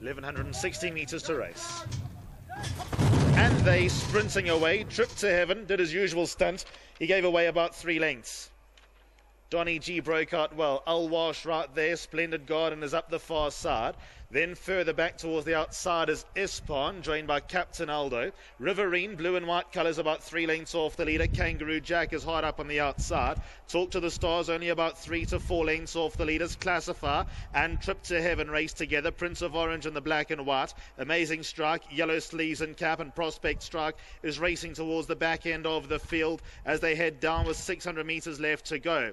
1160 metres to race. And they sprinting away. Trip to Heaven did his usual stunt. He gave away about 3 lengths. Donny G broke out well. Al-Wash right there. Splendid Garden is up the far side. Then further back towards the outside is Ispan, joined by Captain Aldo. Riverine, blue and white colours, about 3 lengths off the leader. Kangaroo Jack is hard up on the outside. Talk to the Stars, only about 3 to 4 lengths off the leaders. Classify and Trip to Heaven race together. Prince of Orange in the black and white. Amazing Strike, yellow sleeves and cap, and Prospect Strike is racing towards the back end of the field as they head down with 600 metres left to go.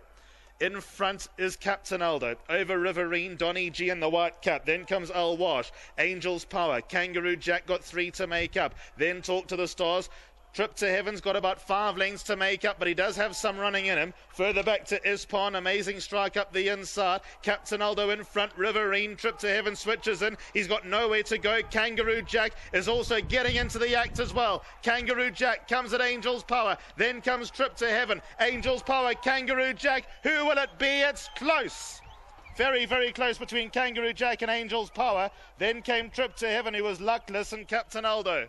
In front is Captain Aldo. Over Riverine, Donny G in the white cap. Then comes Al-Wash. Angel's Power. Kangaroo Jack got 3 to make up. Then Talk to the Stars. Trip to Heaven's got about 5 lengths to make up, but he does have some running in him. Further back to Ispan, Amazing Strike up the inside. Captain Aldo in front, Riverine, Trip to Heaven switches in. He's got nowhere to go. Kangaroo Jack is also getting into the act as well. Kangaroo Jack comes at Angel's Power. Then comes Trip to Heaven. Angel's Power, Kangaroo Jack. Who will it be? It's close. Very, very close between Kangaroo Jack and Angel's Power. Then came Trip to Heaven, who was luckless, and Captain Aldo.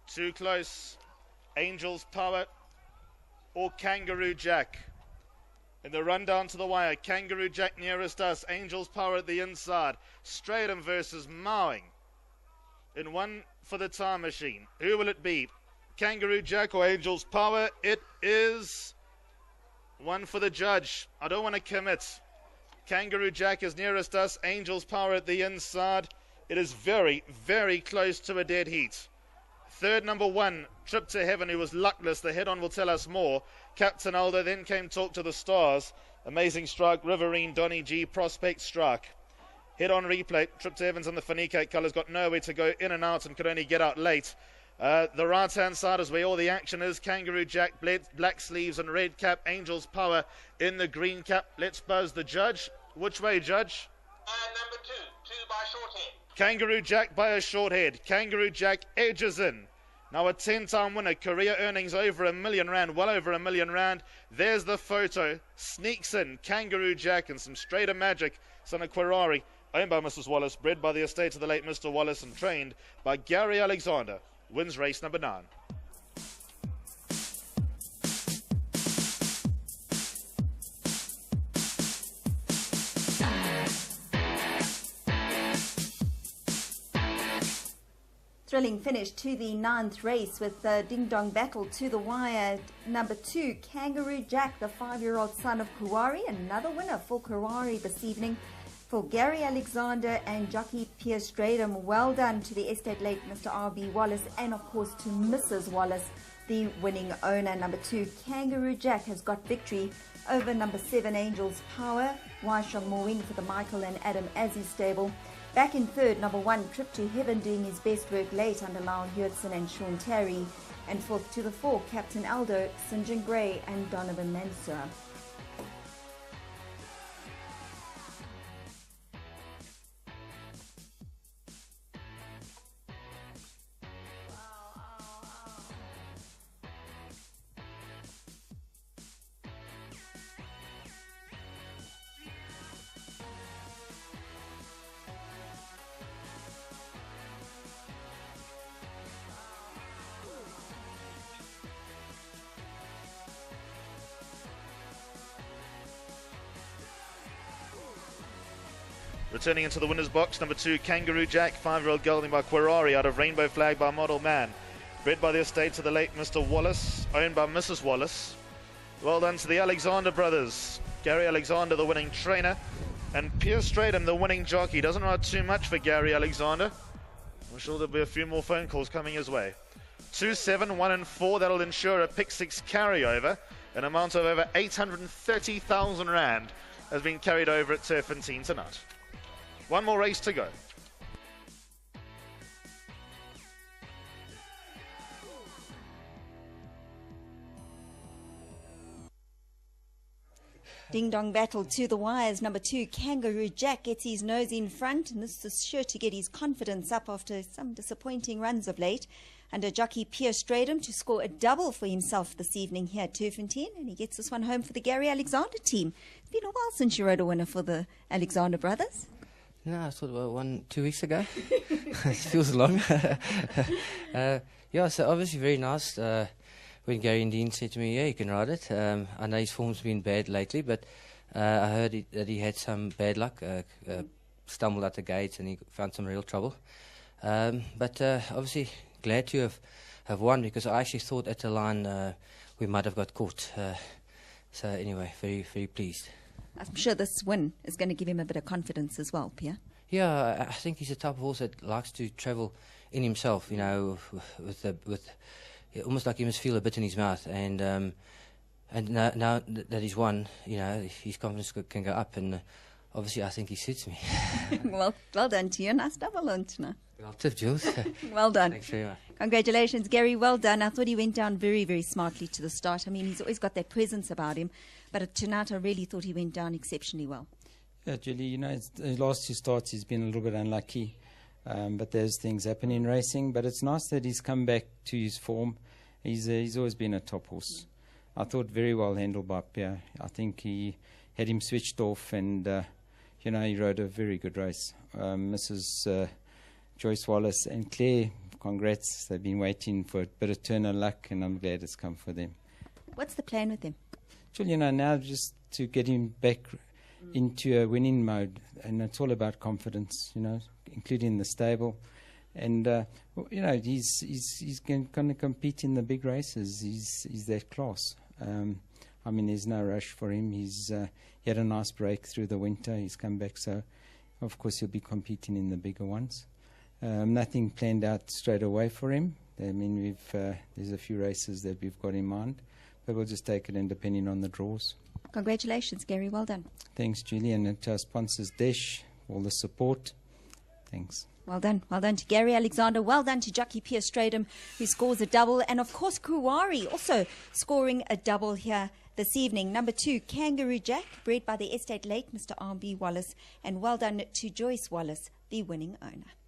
Too close, Angel's Power or Kangaroo Jack. In the run down to the wire, Kangaroo Jack nearest us, Angel's Power at the inside. Stratham versus Mowing in one for the time machine. Who will it be? Kangaroo Jack or Angel's Power? It is one for the judge. I don't want to commit. Kangaroo Jack is nearest us, Angel's Power at the inside. It is very, very close to a dead heat. Third, number 1, Trip to Heaven, who was luckless. The head-on will tell us more. Captain Aldo, then came Talk to the Stars. Amazing Strike, Riverine, Donny G, Prospect Strike. Head-on replay, Trip to Heaven's in the Fanicate colours, got nowhere to go, in and out, and could only get out late. The right-hand side is where all the action is. Kangaroo Jack, black sleeves and red cap. Angel's Power in the green cap. Let's buzz the judge. Which way, judge? Number 2 by shorthead. Kangaroo Jack by a short head. Kangaroo Jack edges in. Now a 10-time winner, career earnings over R1 million, well over R1 million. There's the photo. Sneaks in Kangaroo Jack and some straighter magic. Son of Quirari, owned by Mrs. Wallace, bred by the estate of the late Mr. Wallace and trained by Gary Alexander. Wins race number 9. Thrilling finish to the 9th race with the Ding Dong Battle to the wire. Number 2, Kangaroo Jack, the 5-year-old son of Kuwari. Another winner for Kuwari this evening. For Gary Alexander and jockey Pierce Stratham, well done to the estate late Mr. R.B. Wallace, and of course to Mrs. Wallace, the winning owner. Number 2, Kangaroo Jack has got victory over number 7, Angel's Power. Waishong Moring for the Michael and Adam Azzi stable. Back in third, number 1, Trip to Heaven, doing his best work late under Lyle Hewitson and Sean Terry. And fourth to the 4, Captain Aldo, St. John Gray and Donovan Mansour. Returning into the winner's box, number 2, Kangaroo Jack, 5-year-old gelding by Quirari, out of Rainbow Flag by Model Man. Bred by the estate of the late Mr. Wallace, owned by Mrs. Wallace. Well done to the Alexander brothers. Gary Alexander, the winning trainer, and Pierce Stratham, the winning jockey. Doesn't ride too much for Gary Alexander. I'm sure there'll be a few more phone calls coming his way. 2, 7, 1 and 4, that'll ensure a pick 6 carryover. An amount of over 830,000 Rand has been carried over at Turffontein tonight. One more race to go. Ding Dong Battle to the wires. Number 2, Kangaroo Jack gets his nose in front, and this is sure to get his confidence up after some disappointing runs of late. under jockey Pierre Stradum to score a double for himself this evening here at Turffontein, and he gets this one home for the Gary Alexander team. It's been a while since you rode a winner for the Alexander brothers. No, I thought one 2 weeks ago. It feels long. Yeah, so obviously very nice. When Gary and Dean said to me, yeah, you can ride it. I know his form's been bad lately, but I heard that he had some bad luck, stumbled at the gates and he found some real trouble. But obviously glad to have won, because I actually thought at the line we might have got caught. So anyway, very, very pleased. I'm sure this win is going to give him a bit of confidence as well, Pierre. Yeah, I think he's the type of horse that likes to travel in himself, you know, with almost like he must feel a bit in his mouth. And now that he's won, you know, his confidence can go up. And obviously, I think he suits me. Well done to you. Nice double on tonight. Well tip, Jules. Well done. Thanks very much. Congratulations, Gary. Well done. I thought he went down very, very smartly to the start. I mean, he's always got that presence about him. But tonight, I really thought he went down exceptionally well. Yeah, Julie, you know, the last two starts he's been a little bit unlucky. But there's things happen in racing. But it's nice that he's come back to his form. He's always been a top horse. I thought very well handled by Pierre. I think he had him switched off, and you know, he rode a very good race. Mrs. Joyce Wallace and Claire, congrats. They've been waiting for a bit of turn of luck, and I'm glad it's come for them. What's the plan with him? Well, you know, now just to get him back into a winning mode, and it's all about confidence, you know, including the stable. And you know, he's going to compete in the big races. He's that class. I mean, there's no rush for him. He had a nice break through the winter. He's come back, so of course he'll be competing in the bigger ones. Nothing planned out straight away for him. I mean, there's a few races that we've got in mind, but we'll just take it in depending on the draws. Congratulations, Gary. Well done. Thanks, Julie, and to our sponsors, Desh, all the support. Thanks. Well done. Well done to Gary Alexander. Well done to jockey Pierre Stradum, who scores a double. And, of course, Kuwari also scoring a double here this evening. Number 2, Kangaroo Jack, bred by the estate late Mr. R.B. Wallace. And well done to Joyce Wallace, the winning owner.